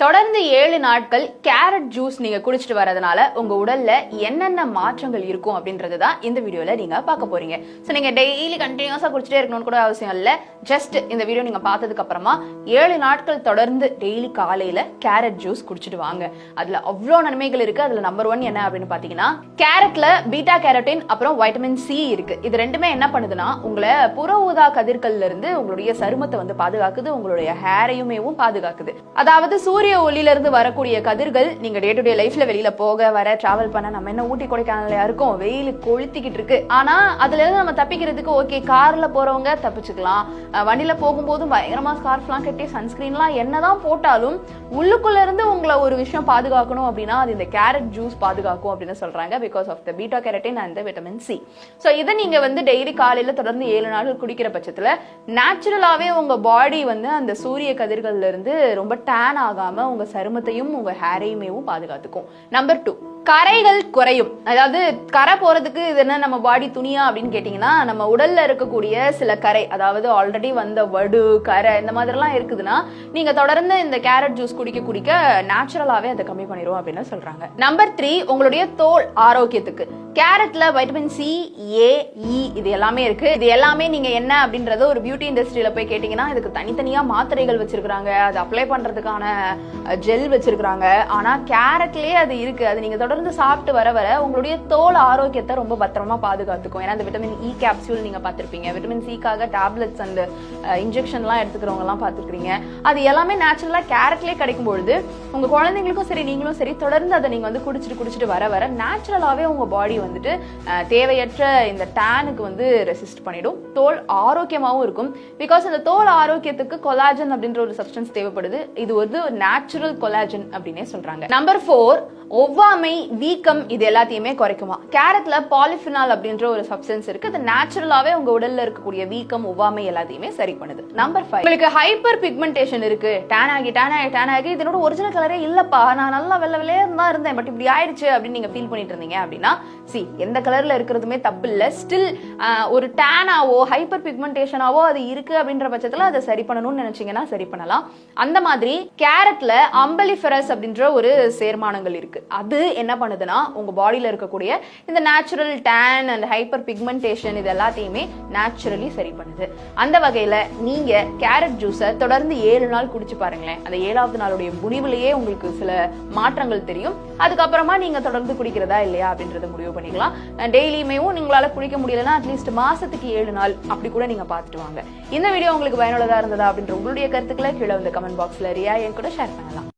தொடர்ந்து 7 நாட்கள் carrot juice நீங்க குடிச்சிட்டு வரதுனால உங்க உடல்ல என்னென்ன மாற்றங்கள் இருக்கும் அப்படின்றது தான் இந்த வீடியோல நீங்க பார்க்க போறீங்க. சோ நீங்க டெய்லி கண்டினியூஸா குடிச்சிட்டே இருக்கணும்னு கூட அவசியம் இல்ல. ஜஸ்ட் இந்த வீடியோ நீங்க பார்த்ததுக்கு அப்புறமா 7 நாட்கள் தொடர்ந்து டெய்லி காலையில கேரட் ஜூஸ் குடிச்சிட்டு வாங்க. அதுல அவ்வளோ நன்மைகள் இருக்கு. அதுல நம்பர் 1 என்ன அப்படின்னு பாத்தீங்கன்னா, கேரட்ல பீட்டா கேரோட்டின் அப்புறம் வைட்டமின் சி இருக்கு. இது ரெண்டுமே என்ன பண்ணுதுன்னா, உங்களை புற ஊதா கதிர்கள்ல இருந்து உங்களுடைய சருமத்தை வந்து பாதுகாக்குது, உங்களுடைய ஹேரையுமேவும் பாதுகாக்குது. அதாவது சூரிய ஒளியில இருந்து வரக்கூடிய கதிர்கள் நீங்க டே டு டே லைஃப்ல வெளியில போக வர டிராவல் பண்ண, நம்ம என்ன ஊட்டி கொடைக்கானல்ல இருக்கோம், வெயில் கொளுத்திக்கிட்டு இருக்கு. ஆனா அதுல இருந்து நம்ம தப்பிக்கிறதுக்கு ஓகே, கார்ல போறவங்க தப்பிச்சுக்கலாம், வண்டியில போகும்போதும் பயங்கரமா ஸ்கார்ஃப்லாம் கட்டி சன்ஸ்கிரீன்லாம் என்னதான் போட்டாலும் உள்ளுக்குள்ள இருந்து உங்களை ஒரு விஷயம் பாதுகாக்கணும் அப்படின்னா அது இந்த கேரட் ஜூஸ் பாதுகாக்கும் அப்படின்னு சொல்றாங்க. Because of the beta carotene and vitamin C. So இதை நீங்க வந்து டெய்லி காலையில தொடர்ந்து 7 நாட்கள் குடிக்கிற பட்சத்துல நேச்சுரலாவே உங்க பாடி வந்து அந்த சூரிய கதிர்கள்ல இருந்து ரொம்ப டேன் ஆகாம உங்க சருமத்தையும் உங்க ஹேரையுமேவும் பாதுகாத்துக்கும். நம்பர் 2, கரைகள் குறையும். அதாவது கரை போறதுக்கு இது என்ன நம்ம பாடி துணியா அப்படின்னு கேட்டீங்கன்னா, நம்ம உடல்ல இருக்கக்கூடிய சில கரை, அதாவது ஆல்ரெடி வந்த வடு கரை இந்த மாதிரி எல்லாம் இருக்குதுன்னா நீங்க தொடர்ந்து இந்த கேரட் ஜூஸ் குடிக்க குடிக்க நேச்சுரலாவே அதை கம்மி பண்ணிரும் அப்படின்னு சொல்றாங்க. நம்பர் 3, உங்களுடைய தோல் ஆரோக்கியத்துக்கு கேரட்ல வைட்டமின் சி, ஏ, இ இது எல்லாமே இருக்கு. இது எல்லாமே நீங்க என்ன அப்படின்றத ஒரு பியூட்டி இண்டஸ்ட்ரியில போய் கேட்டீங்கன்னா இதுக்கு தனித்தனியா மாத்திரைகள் வச்சிருக்காங்க, அது அப்ளை பண்றதுக்கான ஜெல் வச்சிருக்காங்க. ஆனா கேரட்லயே அது இருக்கு. அது நீங்க தொடர்ந்து சாப்பிட்டு வர வர உங்களுடைய தோல் ஆரோக்கியத்தை ரொம்ப பத்திரமா பாதுகாத்துக்கும். ஏன்னா இந்த விட்டமின் இ கேப்சூல் நீங்க பார்த்திருப்பீங்க, விட்டமின் சிக்காக டேப்லெட்ஸ் அண்ட் இன்ஜெக்ஷன்லாம் எடுத்துக்கிறவங்க எல்லாம் பார்த்துருக்கீங்க. அது எல்லாமே நேச்சுரலா கேரட்லயே கிடைக்கும் பொழுது உங்க குழந்தைங்களுக்கும் சரி நீங்களும் சரி தொடர்ந்து அதை நீங்க வந்து குடிச்சிட்டு வர வர நேச்சுரலாவே உங்க பாடி வந்துட்டு தேவையற்ற இந்த டேனுக்கு வந்து ரெசிஸ்ட் பண்ணிடும். தோல் ஆரோக்கியமாகவும் இருக்கும். பிகாஸ் அந்த தோல் ஆரோக்கியத்துக்கு கொலாஜன் அப்படின்ற ஒரு சப்ஸ்டன்ஸ் தேவைப்படுது. இது வந்து நேச்சுரல் கொலாஜன் அப்படின்னே சொல்றாங்க. நம்பர் 4, ஒவ்வாமை, வீக்கம் இது எல்லாத்தையுமே குறைக்குமா. கேரட்ல பாலிஃபினால் அப்படின்ற ஒரு சப்ஸ்டன்ஸ் இருக்கு. அது நேச்சுரலாவே உங்க உடல்ல இருக்கக்கூடிய வீக்கம், ஒவ்வாமை எல்லாத்தையுமே சரி பண்ணுது. நம்பர் 5, உங்களுக்கு ஹைப்பர் பிக்மெண்டேஷன் இருக்கு, டேன் ஆகி இதனோட ஒரிஜினல் கலரே இல்லப்பா, நான் நல்லா வெள்ளை வெள்ளையா தான் இருந்தேன் பட் இப்படி ஆயிடுச்சு அப்படின்னு நீங்க ஃபீல் பண்ணிட்டு இருந்தீங்க அப்படின்னா, எந்த கலர்ல இருக்கிறதுமே தப்பு இல்ல. ஸ்டில் ஒரு டேனாவோ ஹைப்பர் பிக்மெண்டேஷனாவோ அது இருக்கு அப்படின்ற பட்சத்துல அதை சரி பண்ணணும்னு நினைச்சீங்கன்னா சரி பண்ணலாம். அந்த மாதிரி கேரட்ல அம்பலிஃபெரஸ் அப்படின்ற ஒரு சேர்மானங்கள் இருக்கு. அது என்ன பண்ணுதுன்னா உங்க பாடியில இருக்கக்கூடிய இந்த natural tan and hyper pigmentation இது எல்லாத்தையுமே நேச்சுரலி சரி பண்ணுது. அந்த வகையில நீங்க கேரட் ஜூஸை தொடர்ந்து 7 நாள் குடிச்சு பாருங்களேன். அந்த 7வது நாளுடைய முடிவுலயே உங்களுக்கு சில மாற்றங்கள் தெரியும். அதுக்கப்புறமா நீங்க தொடர்ந்து குடிக்கிறதா இல்லையா அப்படின்றத முடிவு பண்ணிக்கலாம். டெய்லியுமே நீங்களால குடிக்க முடியலன்னா அட்லீஸ்ட் மாசத்துக்கு 7 நாள் அப்படி கூட நீங்க பார்த்துட்டு வாங்க. இந்த வீடியோ உங்களுக்கு பயனுள்ளதா இருந்ததா அப்படின்ற உங்களுடைய கருத்துக்களை கீழே வந்து கமெண்ட் பாக்ஸ்ல ரியா என் கூட ஷேர் பண்ணலாம்.